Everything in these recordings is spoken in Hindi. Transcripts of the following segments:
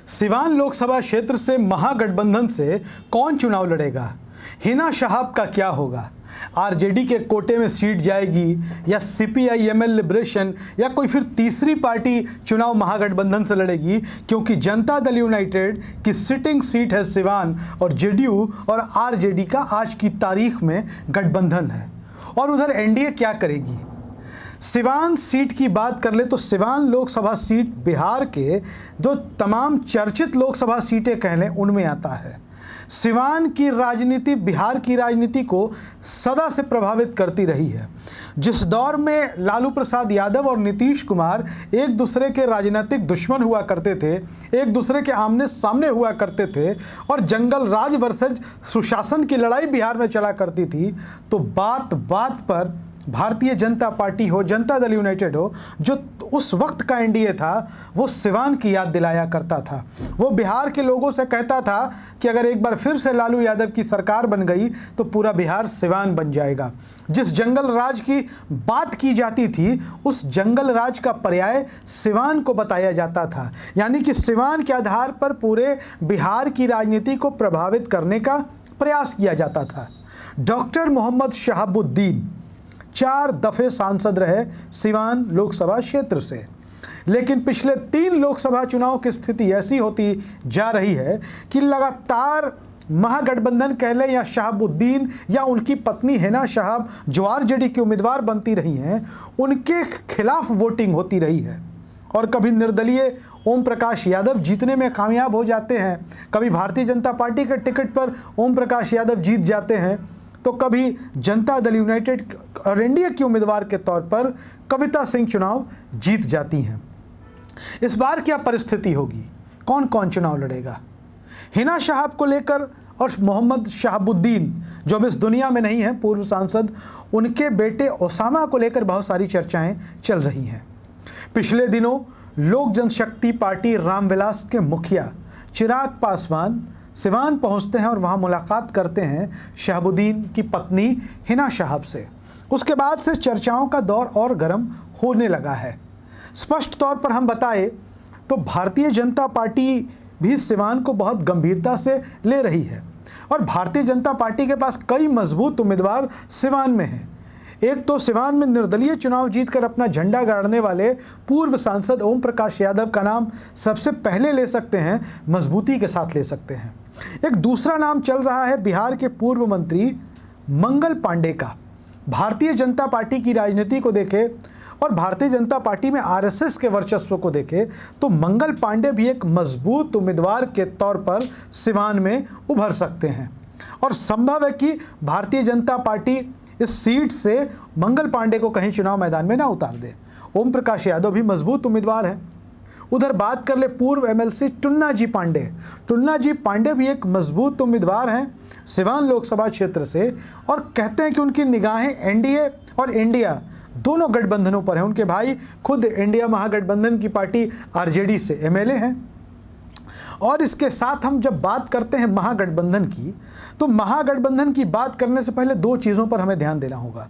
सिवान लोकसभा क्षेत्र से महागठबंधन से कौन चुनाव लड़ेगा? हिना शहाब का क्या होगा? आरजेडी के कोटे में सीट जाएगी या सीपीआई-एमएल लिबरेशन या कोई फिर तीसरी पार्टी चुनाव महागठबंधन से लड़ेगी? क्योंकि जनता दल यूनाइटेड की सिटिंग सीट है सिवान और जेडीयू और आरजेडी का आज की तारीख में गठबंधन है। और उधर एनडीए क्या करेगी? सिवान सीट की बात कर ले तो सिवान लोकसभा सीट बिहार के जो तमाम चर्चित लोकसभा सीटें कह लें उनमें आता है। सिवान की राजनीति बिहार की राजनीति को सदा से प्रभावित करती रही है। जिस दौर में लालू प्रसाद यादव और नीतीश कुमार एक दूसरे के राजनीतिक दुश्मन हुआ करते थे, एक दूसरे के आमने सामने हुआ करते थे और जंगल राज वर्सेस सुशासन की लड़ाई बिहार में चला करती थी, तो बात बात पर भारतीय जनता पार्टी हो, जनता दल यूनाइटेड हो, जो उस वक्त का एनडीए था, वो सिवान की याद दिलाया करता था। वो बिहार के लोगों से कहता था कि अगर एक बार फिर से लालू यादव की सरकार बन गई तो पूरा बिहार सिवान बन जाएगा। जिस जंगल राज की बात की जाती थी, उस जंगल राज का पर्याय सिवान को बताया जाता था। यानी कि सिवान के आधार पर पूरे बिहार की राजनीति को प्रभावित करने का प्रयास किया जाता था। डॉक्टर मोहम्मद शहाबुद्दीन 4 दफे सांसद रहे सिवान लोकसभा क्षेत्र से, लेकिन पिछले 3 लोकसभा चुनाव की स्थिति ऐसी होती जा रही है कि लगातार महागठबंधन कह लें या शहाबुद्दीन या उनकी पत्नी हिना शहाब जो आरजेडी की उम्मीदवार बनती रही हैं, उनके खिलाफ वोटिंग होती रही है। और कभी निर्दलीय ओम प्रकाश यादव जीतने में कामयाब हो जाते हैं, कभी भारतीय जनता पार्टी के टिकट पर ओम प्रकाश यादव जीत जाते हैं, तो कभी जनता दल यूनाइटेड और एनडीए की उम्मीदवार के तौर पर कविता सिंह चुनाव जीत जाती हैं। इस बार क्या परिस्थिति होगी? कौन कौन चुनाव लड़ेगा? हिना शहाब को लेकर और मोहम्मद शहाबुद्दीन जो अब इस दुनिया में नहीं है, पूर्व सांसद, उनके बेटे ओसामा को लेकर बहुत सारी चर्चाएं चल रही हैं। पिछले दिनों लोक जनशक्ति पार्टी रामविलास के मुखिया चिराग पासवान सिवान पहुंचते हैं और वहां मुलाकात करते हैं शहाबुद्दीन की पत्नी हिना शहाब से। उसके बाद से चर्चाओं का दौर और गर्म होने लगा है। स्पष्ट तौर पर हम बताएं तो भारतीय जनता पार्टी भी सिवान को बहुत गंभीरता से ले रही है और भारतीय जनता पार्टी के पास कई मजबूत उम्मीदवार सिवान में हैं। एक तो सिवान में निर्दलीय चुनाव जीतकर अपना झंडा गाड़ने वाले पूर्व सांसद ओम प्रकाश यादव का नाम सबसे पहले ले सकते हैं, मजबूती के साथ ले सकते हैं। एक दूसरा नाम चल रहा है बिहार के पूर्व मंत्री मंगल पांडे का। भारतीय जनता पार्टी की राजनीति को देखें और भारतीय जनता पार्टी में आरएसएस के वर्चस्व को देखें तो मंगल पांडे भी एक मजबूत उम्मीदवार के तौर पर सिवान में उभर सकते हैं और संभव है कि भारतीय जनता पार्टी इस सीट से मंगल पांडे को कहीं चुनाव मैदान में ना उतार दे। ओम प्रकाश यादव भी मजबूत उम्मीदवार हैं। उधर बात कर ले पूर्व एमएलसी टुन्ना जी पांडे। टुन्ना जी पांडे भी एक मजबूत उम्मीदवार हैं सिवान लोकसभा क्षेत्र से और कहते हैं कि उनकी निगाहें एनडीए और इंडिया दोनों गठबंधनों पर हैं। उनके भाई खुद इंडिया महागठबंधन की पार्टी आरजेडी से एमएलए हैं। और इसके साथ हम जब बात करते हैं महागठबंधन की, तो महागठबंधन की बात करने से पहले 2 चीज़ों पर हमें ध्यान देना होगा।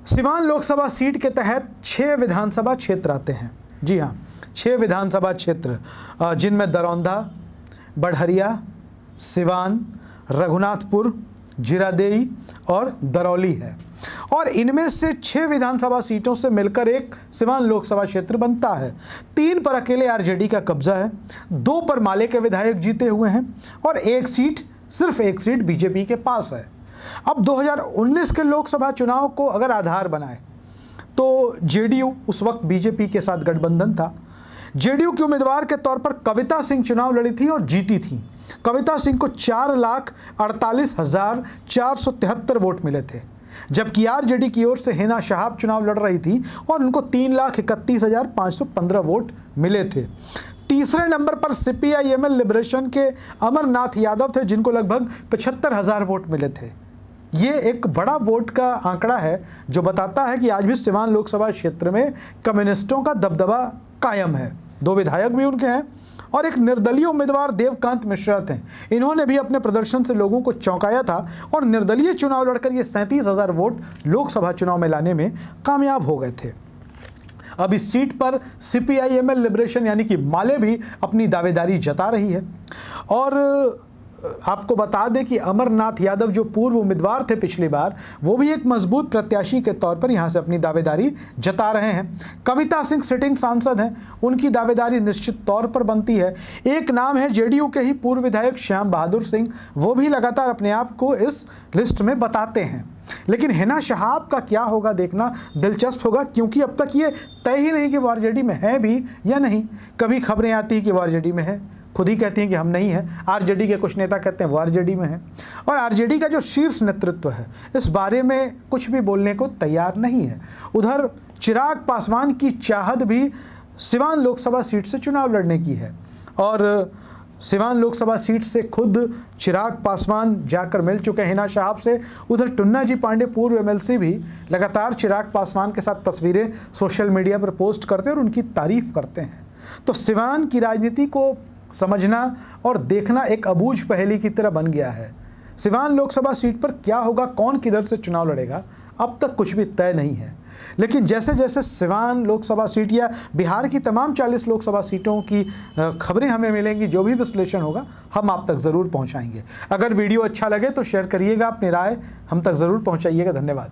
सिवान लोकसभा सीट के तहत 6 विधानसभा क्षेत्र आते हैं। जी हाँ, 6 विधानसभा क्षेत्र, जिनमें दरौंधा, बढ़हरिया, सिवान, रघुनाथपुर, जीरादेई और दरौली है। और इनमें से 6 विधानसभा सीटों से मिलकर एक सिवान लोकसभा क्षेत्र बनता है। 3 पर अकेले आरजेडी का कब्जा है, 2 पर माले के विधायक जीते हुए हैं और सिर्फ एक सीट बीजेपी के पास है। अब 2019 के लोकसभा चुनाव को अगर आधार बनाए तो जेडीयू उस वक्त बीजेपी के साथ गठबंधन था। जेडीयू की उम्मीदवार के तौर पर कविता सिंह चुनाव लड़ी थी और जीती थी। कविता सिंह को 4,48,473 वोट मिले थे, जबकि आरजेडी की ओर से हिना शहाब चुनाव लड़ रही थी और उनको 3,31,515 वोट मिले थे। तीसरे नंबर पर सीपीआई-एमएल लिबरेशन के अमरनाथ यादव थे, जिनको लगभग 75,000 वोट मिले थे। ये एक बड़ा वोट का आंकड़ा है जो बताता है कि आज भी सिवान लोकसभा क्षेत्र में कम्युनिस्टों का दबदबा कायम है। 2 विधायक भी उनके हैं और एक निर्दलीय उम्मीदवार देवकांत मिश्रा थे। इन्होंने भी अपने प्रदर्शन से लोगों को चौंकाया था और निर्दलीय चुनाव लड़कर ये 37,000 वोट लोकसभा चुनाव में लाने में कामयाब हो गए थे। अब इस सीट पर CPI-ML लिबरेशन यानी कि माले भी अपनी दावेदारी जता रही है। और आपको बता दें कि अमरनाथ यादव जो पूर्व उम्मीदवार थे पिछली बार, वो भी एक मजबूत प्रत्याशी के तौर पर यहां से अपनी दावेदारी जता रहे हैं। कविता सिंह सिटिंग सांसद हैं, उनकी दावेदारी निश्चित तौर पर बनती है। एक नाम है JDU के ही पूर्व विधायक श्याम बहादुर सिंह, वो भी लगातार अपने आप को इस लिस्ट में बताते हैं। लेकिन हिना शहाब का क्या होगा देखना दिलचस्प होगा, क्योंकि अब तक ये तय ही नहीं कि वो RJD में है भी या नहीं। कभी खबरें आती हैं कि वो RJD में है, खुद ही कहती हैं कि हम नहीं हैं। RJD के कुछ नेता कहते हैं वो RJD में है, और RJD का जो शीर्ष नेतृत्व है इस बारे में कुछ भी बोलने को तैयार नहीं है। उधर चिराग पासवान की चाहत भी सिवान लोकसभा सीट से चुनाव लड़ने की है, और सिवान लोकसभा सीट से खुद चिराग पासवान जाकर मिल चुके हैं हिना शहाब से। उधर टुन्ना जी पांडे पूर्व MLC भी लगातार चिराग पासवान के साथ तस्वीरें सोशल मीडिया पर पोस्ट करते हैं और उनकी तारीफ करते हैं। तो सिवान की राजनीति को समझना और देखना एक अबूझ पहेली की तरह बन गया है। सिवान लोकसभा सीट पर क्या होगा, कौन किधर से चुनाव लड़ेगा, अब तक कुछ भी तय नहीं है। लेकिन जैसे जैसे सिवान लोकसभा सीट या बिहार की तमाम 40 लोकसभा सीटों की खबरें हमें मिलेंगी, जो भी विश्लेषण होगा हम आप तक ज़रूर पहुंचाएंगे। अगर वीडियो अच्छा लगे तो शेयर करिएगा, अपनी राय हम तक ज़रूर पहुंचाइएगा। धन्यवाद।